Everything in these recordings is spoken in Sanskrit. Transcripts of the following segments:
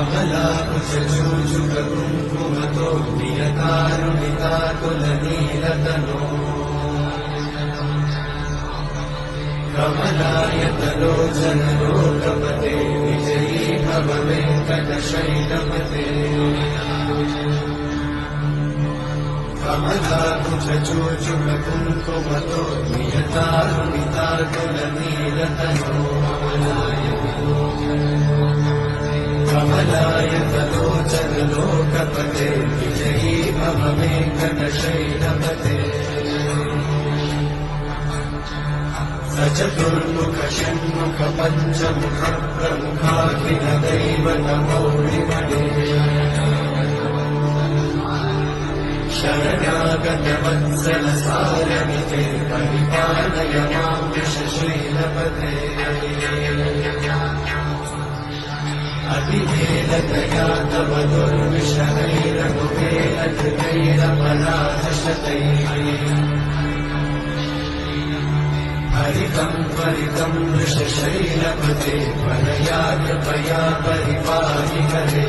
कमलाकुचूचुकुङ्कुमतो नियतारुणिताकुलनीलतनो कमलायतलोचनलोकपते विजयी भव वेङ्कटशैलपते कमलाकुचूचुकुङ्कुमतो नियतारुणिताकुलनीलतनो कमलायतलोचनलोकपते विजयी भव वेङ्कटशैलपते सचतुर्मुख षण्मुख पञ्चमुख प्रमुखाखिल दैवतमौलिमणे शरणागत वत्सल सारमिते परिपालय मां वृषशैलपते अतिवेदतया तव दुर्विषहैरनुवेदधृतैरपराधशतैः हरितं त्वरितं वृषशैलपते परया कृपया परिपाहि हरे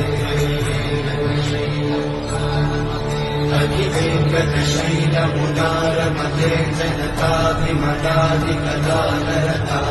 अतिवेङ्कटशैलमुदारमते जनताभिमताधिकदानरता